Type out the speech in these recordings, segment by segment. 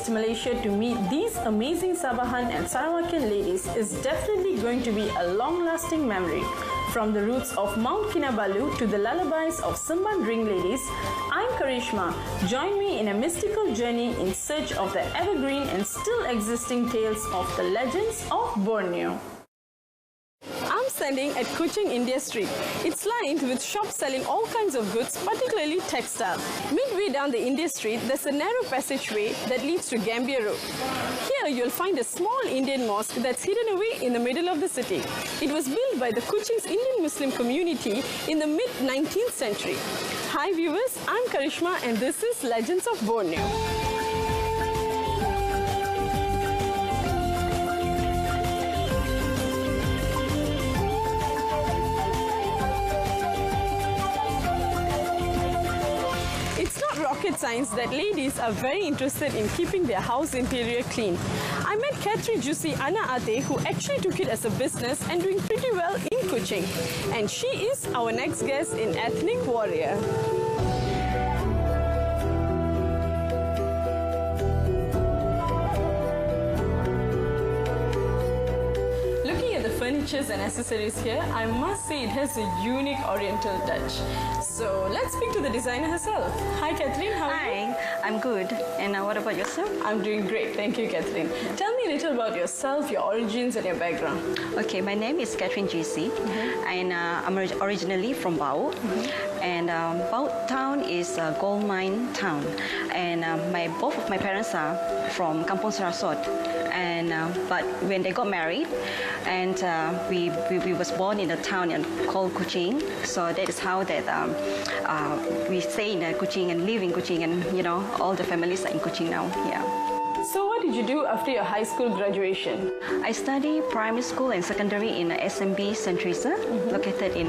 East Malaysia to meet these amazing Sabahan and Sarawakian ladies is definitely going to be a long-lasting memory. From the roots of Mount Kinabalu to the lullabies of Semban Ring ladies, I'm Karishma. Join me in a mystical journey in search of the evergreen and still existing tales of the legends of Borneo. I'm standing at Kuching India Street. It's lined with shops selling all kinds of goods, particularly textile. Midway down the India Street, there's a narrow passageway that leads to Gambia Road. Here you'll find a small Indian mosque that's hidden away in the middle of the city. It was built by the Kuching's Indian Muslim community in the mid-19th century. Hi viewers, I'm Karishma and this is Legends of Borneo. Rocket science that ladies are very interested in keeping their house interior clean. I met Catherine Juicy Ana Ate, who actually took it as a business and doing pretty well in Kuching. And she is our next guest in Ethnic Warrior. Looking at the furnitures and accessories here, I must say it has a unique oriental touch. So let's speak to the designer herself. Hi Catherine, how are you? Hi, I'm good. And what about yourself? I'm doing great, thank you Catherine. Tell me a little about yourself, your origins and your background. Okay, my name is Catherine GC and I'm originally from Bau. And Bau town is a gold mine town. And both of my parents are from Kampung Sarasot. And but when they got married, and we was born in a town called Kuching, so that is how that we stay in Kuching and live in Kuching, and you know all the families are in Kuching now. Yeah. So what did you do after your high school graduation? I studied primary school and secondary in SMB St. Teresa, located in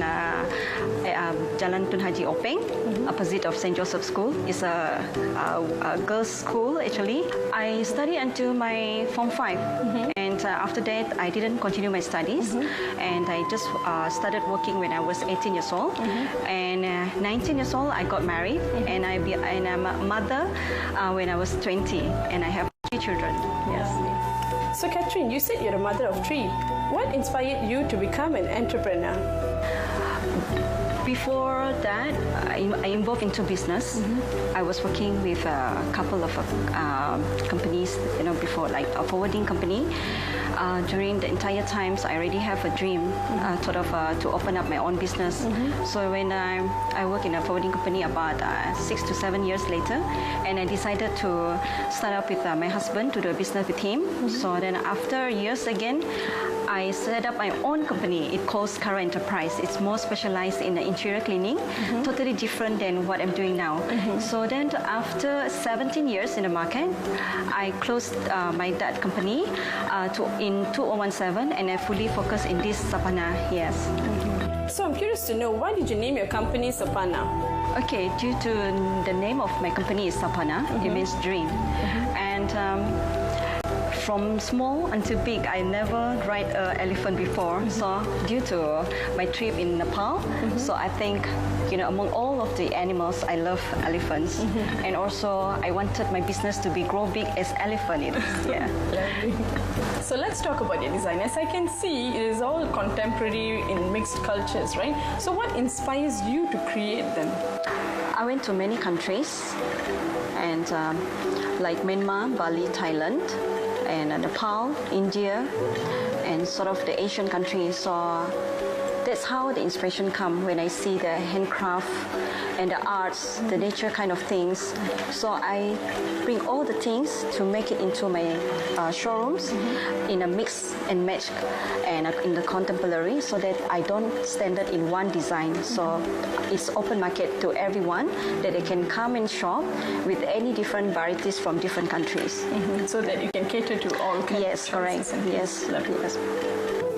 Jalan Tun Haji Openg, opposite of St. Joseph School. It's a girls' school actually. I studied until my Form 5. And after that, I didn't continue my studies, and I just started working when I was 18 years old. And 19 years old, I got married, and I'm a mother when I was 20, and I have 3 children. Yes. So Catherine, you said you're a mother of 3. What inspired you to become an entrepreneur? Before that, I involved into business. I was working with a couple of companies, you know, before, like a forwarding company. During the entire times, I already have a dream, sort of to open up my own business. So when I work in a forwarding company about 6 to 7 years later, and I decided to start up with my husband to do a business with him. So then after years again, I set up my own company. It calls Kara Enterprise. It's more specialized in the interior cleaning, totally different than what I'm doing now. So then after 17 years in the market, I closed that company in 2017, and I fully focused in this Sapana. Yes. So I'm curious to know, why did you name your company Sapana? Okay, due to the name of my company is Sapana, it means dream. And from small until big, I never ride an elephant before. So due to my trip in Nepal, so I think, you know, among all of the animals, I love elephants. And also, I wanted my business to grow big as elephant is. Yeah. So let's talk about your design. As I can see, it is all contemporary in mixed cultures, right? So what inspires you to create them? I went to many countries, and like Myanmar, Bali, Thailand, and Nepal, India, and sort of the Asian countries. So that's how the inspiration comes when I see the handcraft and the arts, the nature kind of things. So I bring all the things to make it into my showrooms in a mix and match and in the contemporary, so that I don't standard in one design. So it's open market to everyone, that they can come and shop with any different varieties from different countries. So that you can cater to all kinds. Yes, correct. Yes. Yes.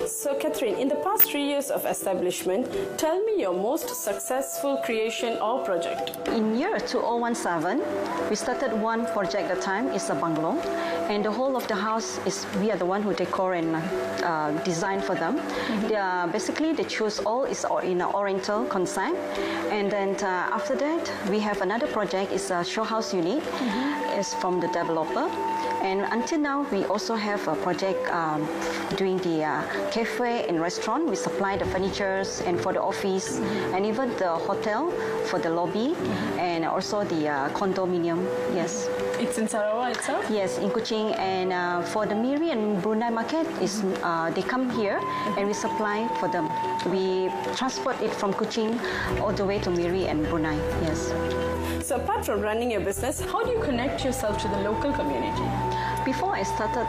So Catherine, in the past 3 years of establishment, tell me your most successful creation or project. In year 2017, we started one project at a time. It's a bungalow, and the whole of the house is we are the one who decor and design for them. Basically, they choose all is in an oriental concept, and then after that, we have another project. It's a show house unit. It's from the developer. And until now, we also have a project doing the cafe and restaurant. We supply the furnitures and for the office, and even the hotel for the lobby, and also the condominium. Yes. It's in Sarawak itself? Yes, in Kuching. And for the Miri and Brunei market, is they come here and we supply for them. We transport it from Kuching all the way to Miri and Brunei. Yes. So apart from running your business, how do you connect yourself to the local community? Before I started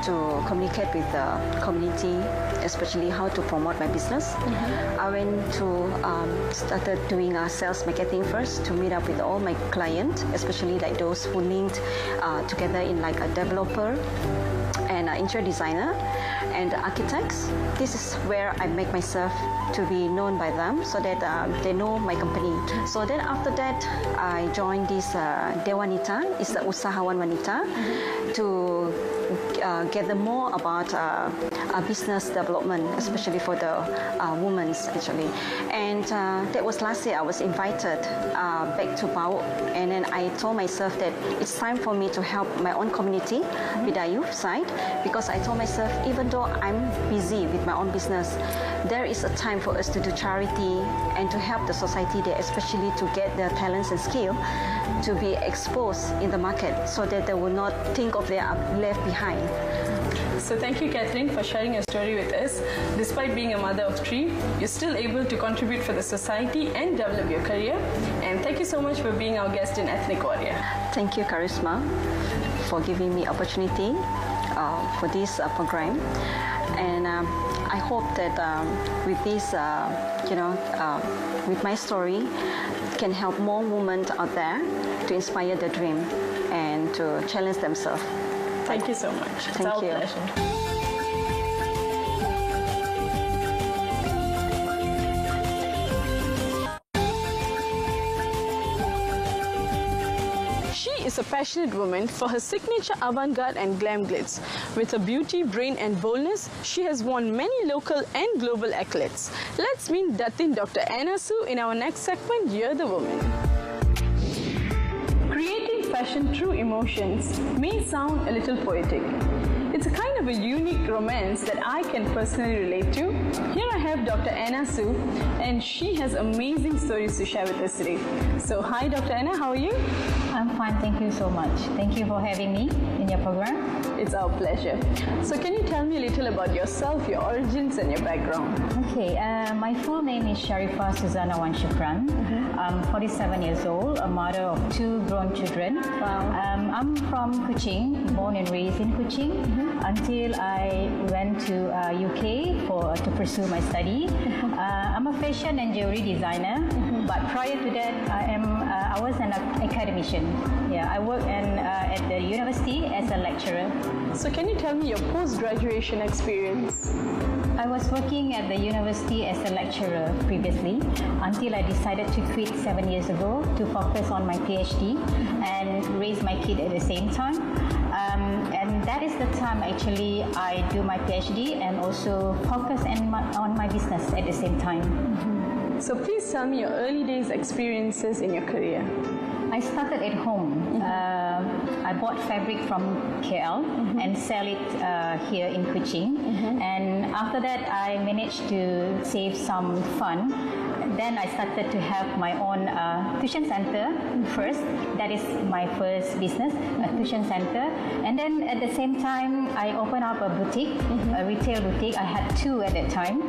to communicate with the community, especially how to promote my business, I went to started doing sales marketing first to meet up with all my clients, especially like those who linked together in like a developer and an interior designer and architects. This is where I make myself to be known by them so that they know my company. So then after that, I joined this Dewanita, it's the Usahawan Wanita, to gather more about business development, especially for the women actually. And that was last year. I was invited back to Pau, and then I told myself that it's time for me to help my own community with the youth side, because I told myself, even though I'm busy with my own business, there is a time for us to do charity and to help the society there, especially to get their talents and skill to be exposed in the market so that they will not think of they are left behind. So thank you, Catherine, for sharing your story with us. Despite being a mother of three, you're still able to contribute for the society and develop your career. And thank you so much for being our guest in Ethnic Warrior. Thank you, Charisma, for giving me opportunity for this program. And I hope that with this, with my story, can help more women out there to inspire their dream and to challenge themselves. Thank you so much. It's our pleasure. She is a passionate woman for her signature avant-garde and glam glitz. With her beauty, brain and boldness, she has won many local and global accolades. Let's meet Datin Dr. Anna Su in our next segment, You're the Woman. Creating fashion through emotions may sound a little poetic. It's a kind of a unique romance that I can personally relate to. Here I have Dr. Anna Su, and she has amazing stories to share with us today. So hi Dr. Anna, how are you? I'm fine, thank you so much. Thank you for having me in your program. It's our pleasure. So can you tell me a little about yourself, your origins and your background? Okay, my full name is Sharifah Suzana Wan Shukran. I'm 47 years old, a mother of 2 grown children. Wow. I'm from Kuching, born and raised in Kuching, until I went to UK to pursue my study. I'm a fashion and jewelry designer, but prior to that, I was an academician. Yeah, I worked at the university as a lecturer. So can you tell me your post-graduation experience? I was working at the university as a lecturer previously until I decided to quit 7 years ago to focus on my PhD and raise my kid at the same time. And that is the time actually I do my PhD and also focus on my business at the same time. So please tell me your early days experiences in your career. I started at home. I bought fabric from KL and sell it here in Kuching. And after that, I managed to save some fund. Then I started to have my own tuition center first. That is my first business, a tuition center. And then at the same time, I opened up a boutique, a retail boutique. I had 2 at that time.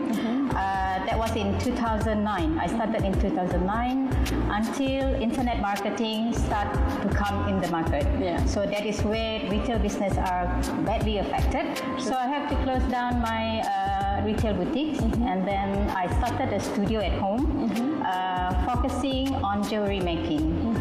That was in 2009. I started in 2009 until internet marketing started to come in the market. Yeah. So that is where retail business are badly affected. So I have to close down my retail boutiques, and then I started a studio at home, focusing on jewelry making.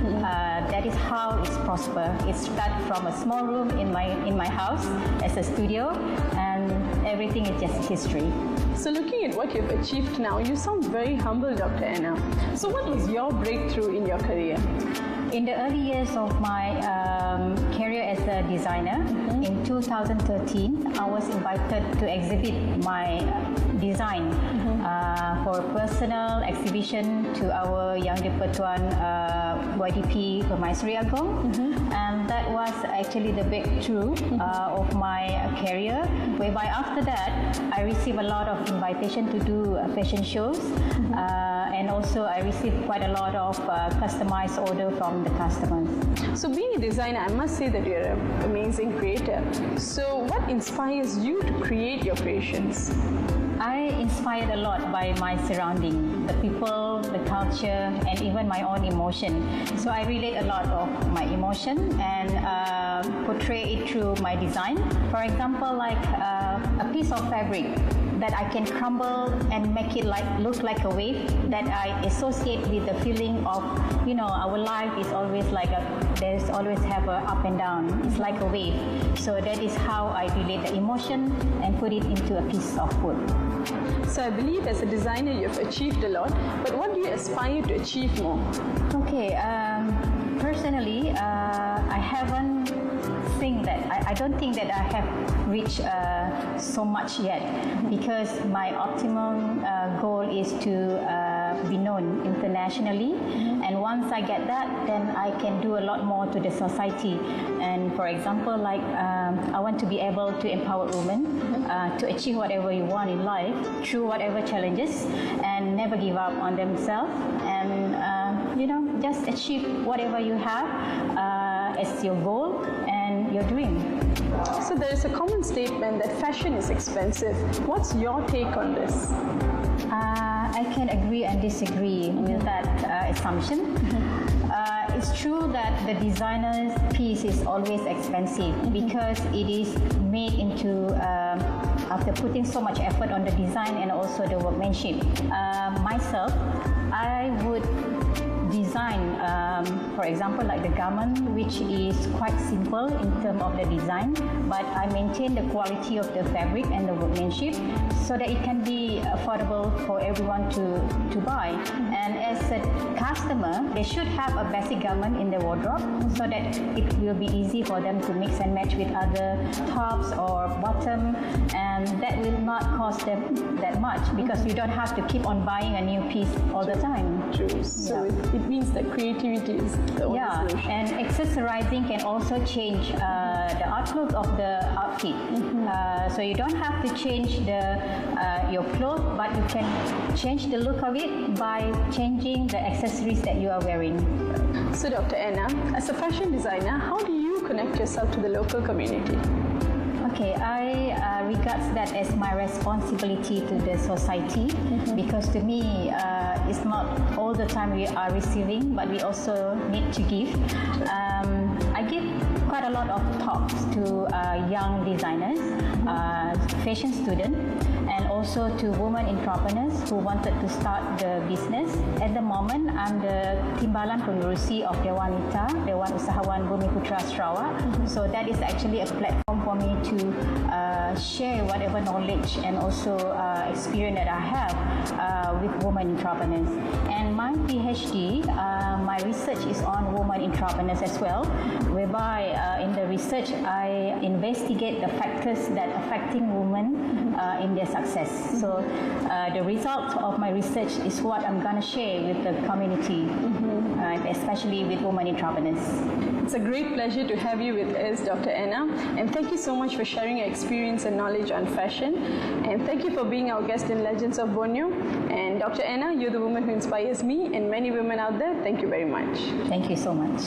That is how it's prospered. It started from a small room in my house as a studio, and everything is just history. So looking at what you've achieved now, you sound very humble, Dr. Anna. So what was your breakthrough in your career? In the early years of my career as a designer, in 2013, I was invited to exhibit my design for personal exhibition to our Yang di-Pertuan YDP Permaisuri Agong. And that was actually the breakthrough of my career, whereby after that I received a lot of invitation to do fashion shows, and also I received quite a lot of customized order from the customers. So being a designer, I must say that you're an amazing creator. So what inspires you to create your creations? I inspired a lot by my surrounding, the people, the culture, and even my own emotion. So I relate a lot of my emotion and portray it through my design. For example, like a piece of fabric that I can crumble and make it look like a wave, that I associate with the feeling of, our life is always like there's always have a up and down. It's like a wave. So that is how I relate the emotion and put it into a piece of wood. So I believe as a designer you've achieved a lot, but what do you aspire to achieve more? Okay, personally, I haven't I don't think that I have reached so much yet, because my optimum goal is to be known internationally, and once I get that, then I can do a lot more to the society. And for example, like I want to be able to empower women to achieve whatever you want in life through whatever challenges, and never give up on themselves, and just achieve whatever you have as your goal and your dream. So there is a common statement that fashion is expensive. What's your take on this? I can agree and disagree with that assumption. It's true that the designer's piece is always expensive because it is made into after putting so much effort on the design and also the workmanship. Myself, I would design, for example, like the garment, which is quite simple in terms of the design, but I maintain the quality of the fabric and the workmanship so that it can be affordable for everyone to buy. And as a customer, they should have a basic garment in the wardrobe so that it will be easy for them to mix and match with other tops or bottom, and that will not cost them that much because you don't have to keep on buying a new piece all the time. True. So it means that creativity is the only solution. And accessorizing can also change the outlook of the outfit. So you don't have to change your clothes, but you can change the look of it by changing the accessories that you are wearing. So Dr. Anna, as a fashion designer, how do you connect yourself to the local community? Okay, I regard that as my responsibility to the society, because to me, it's not all the time we are receiving, but we also need to give. I give quite a lot of talks to young designers, fashion students, and also to women entrepreneurs who wanted to start the business. At the moment, I'm the Timbalan Pengurusi of Dewan Wanita, Dewan Usahawan Bumi Putra Sarawak. So that is actually a platform for me to share whatever knowledge and also experience that I have with women entrepreneurs. And my PhD, my research is on women entrepreneurs as well, whereby in the research I investigate the factors that affecting women in their success. So the result of my research is what I'm going to share with the community, especially with women entrepreneurs. It's a great pleasure to have you with us, Dr. Anna, and thank you so much for sharing your experience and knowledge on fashion, and thank you for being our guest in Legends of Borneo. And Dr. Anna, you're the woman who inspires me and many women out there. Thank you very much. Thank you so much.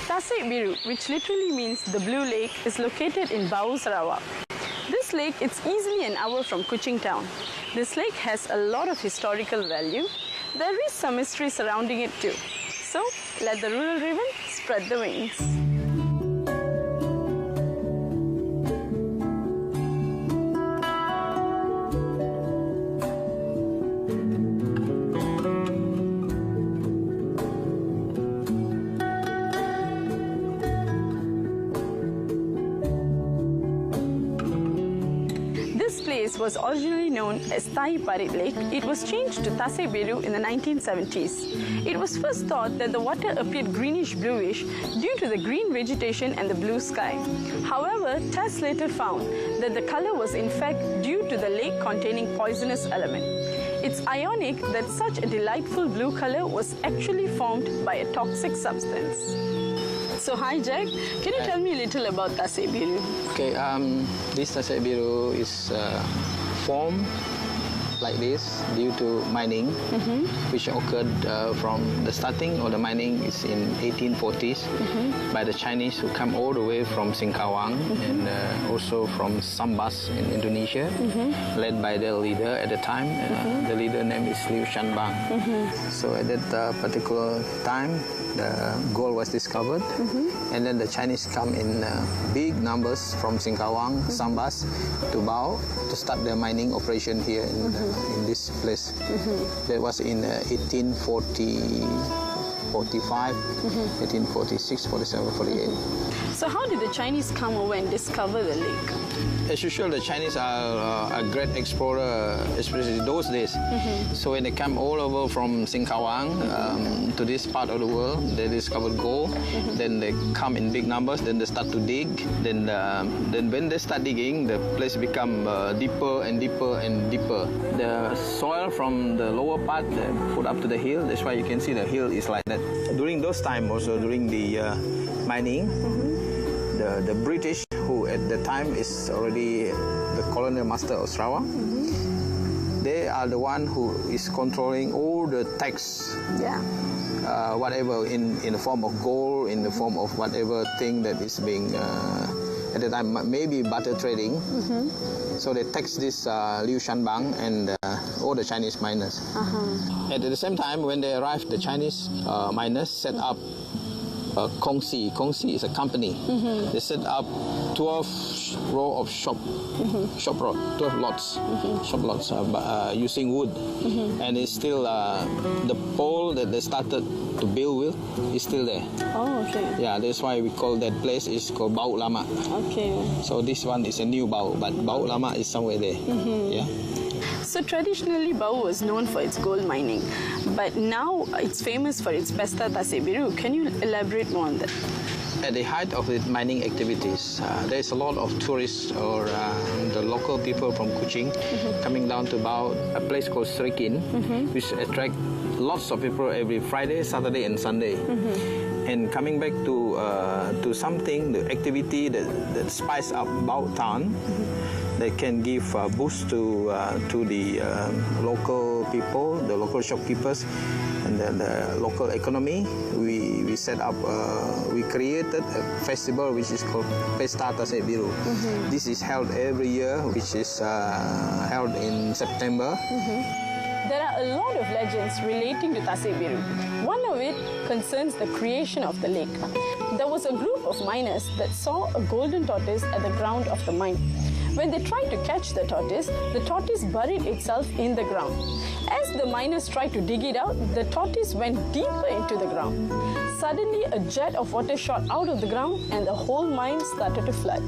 Tasik Biru, which literally means the Blue Lake, is located in Bau, Sarawak. This lake is easily an hour from Kuching town. This lake has a lot of historical value. There is some mystery surrounding it too. So, let the rural raven speak. spread the wings. This place was originally known as Thai Parit Lake. It was changed to Tasik Biru in the 1970s. It was first thought that the water appeared greenish-bluish due to the green vegetation and the blue sky. However, tests later found that the color was in fact due to the lake containing poisonous element. It's ironic that such a delightful blue color was actually formed by a toxic substance. So hi Jack, can you tell me a little about Tasik Biru? Okay, this Tasik Biru is formed like this due to mining, which occurred from the starting of the mining is in 1840s by the Chinese who come all the way from Singkawang and also from Sambas in Indonesia, led by their leader at the time. The leader name is Liu Shanbang. So at that particular time, the gold was discovered, and then the Chinese come in big numbers from Singkawang, Sambas to Bao to start their mining operation here in this place. That was in 1845, 1846, 47, 48. So how did the Chinese come over and discover the lake? As usual, the Chinese are a great explorer, especially those days. So when they come all over from Singkawang to this part of the world, they discovered gold. Then they come in big numbers. Then they start to dig. Then when they start digging, the place become deeper and deeper and deeper. The soil from the lower part they put up to the hill. That's why you can see the hill is like that. During those time, also during the mining, the British, who at the time is already the colonial master of Sarawak, they are the one who is controlling all the tax, whatever in the form of gold, in the form of whatever thing that is being at the time maybe barter trading. So they tax this Liu Shanbang and all the Chinese miners. At the same time, when they arrived, the Chinese miners set up Kongsi. Kongsi is a company. They set up 12 row of shop road, 12 lots, shop lots using wood. And it's still the pole that they started to build with is still there. Oh, okay. Yeah, that's why we call that place is called Bau Lama. Okay. So this one is a new Bau, but Bau Lama is somewhere there. Yeah. So traditionally, Bau was known for its gold mining, but now it's famous for its Pesta Tasik Biru. Can you elaborate more on that? At the height of the mining activities, there is a lot of tourists or the local people from Kuching coming down to Bau, a place called Serikin, which attract lots of people every Friday, Saturday, and Sunday. And coming back to something, the activity that spice up Bau town, that can give a boost to the local people, the local shopkeepers, and the local economy. We set up, we created a festival which is called Pesta Tasik Biru. This is held every year, which is held in September. There are a lot of legends relating to Tasik Biru. One of it concerns the creation of the lake. There was a group of miners that saw a golden tortoise at the ground of the mine. When they tried to catch the tortoise buried itself in the ground. As the miners tried to dig it out, the tortoise went deeper into the ground. Suddenly, a jet of water shot out of the ground and the whole mine started to flood.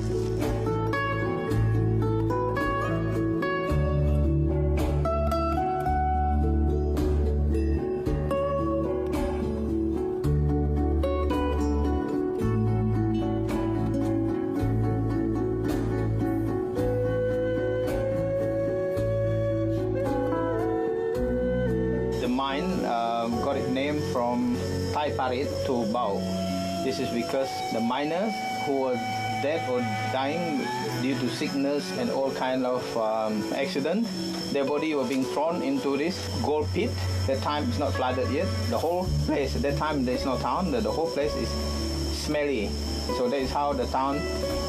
Got its name from Thai Parit to Bao. This is because the miners who were dead or dying due to sickness and all kind of accident, their body were being thrown into this gold pit. That time it's not flooded yet. The whole place, at that time there's no town, the whole place is smelly. So that is how the town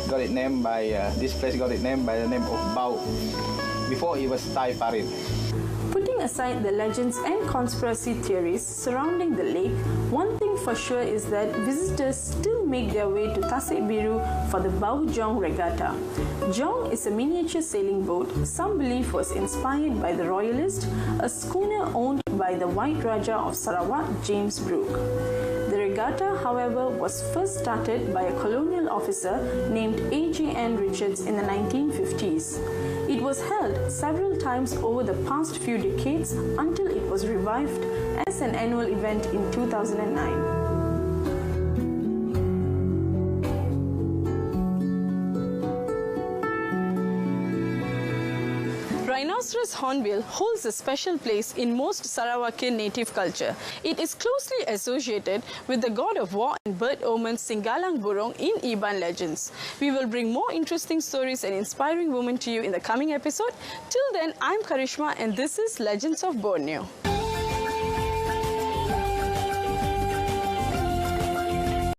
got its name by, this place got its name by the name of Bao. Before it was Thai Parit. Putting aside the legends and conspiracy theories surrounding the lake, one thing for sure is that visitors still make their way to Tasik Biru for the Bau Jong Regatta. Jong is a miniature sailing boat some believe was inspired by the Royalist, a schooner owned by the White Raja of Sarawak, James Brooke. The regatta, however, was first started by a colonial officer named A.J.N. Richards in the 1950s. It was held several times over the past few decades until it was revived as an annual event in 2009. Rhinoceros hornbill holds a special place in most Sarawakian native culture. It is closely associated with the god of war and bird omen Singgalang Burong in Iban legends. We will bring more interesting stories and inspiring women to you in the coming episode. Till then, I'm Karishma and this is Legends of Borneo.